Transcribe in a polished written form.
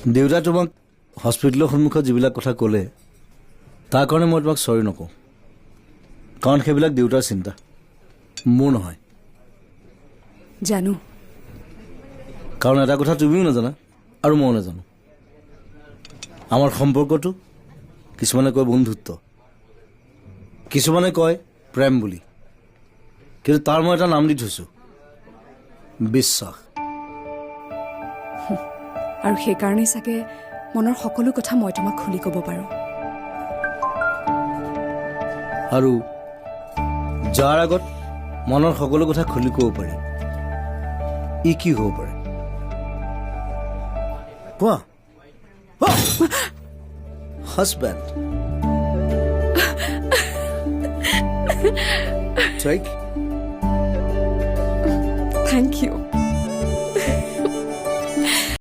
দেউতাই তোমাক হস্পিটেলৰ সন্মুখত যিবিলাক কথা ক'লে তাৰ কাৰণে মই তোমাক চৰি নকওঁ কাৰণ সেইবিলাক দেউতাৰ চিন্তা মোৰ নহয় জানো কাৰণ এটা কথা তুমিও নাজানা আৰু ময়ো নাজানো আমাৰ সম্পৰ্কটো কিছুমানে কয় বন্ধুত্ব কিছুমানে কয় প্ৰেম বুলি কিন্তু তাৰ মই এটা নাম দি থৈছোঁ বিশ্বাস আৰু সেইকাৰণেই চাগে মনৰ সকলো কথা মই তোমাক খুলি ক'ব পাৰোঁ আৰু যাৰ আগত মনৰ সকলো কথা খুলি ক'ব পাৰি ই কি হ'ব পাৰে কোৱা হাজবেণ্ড থেংক ইউ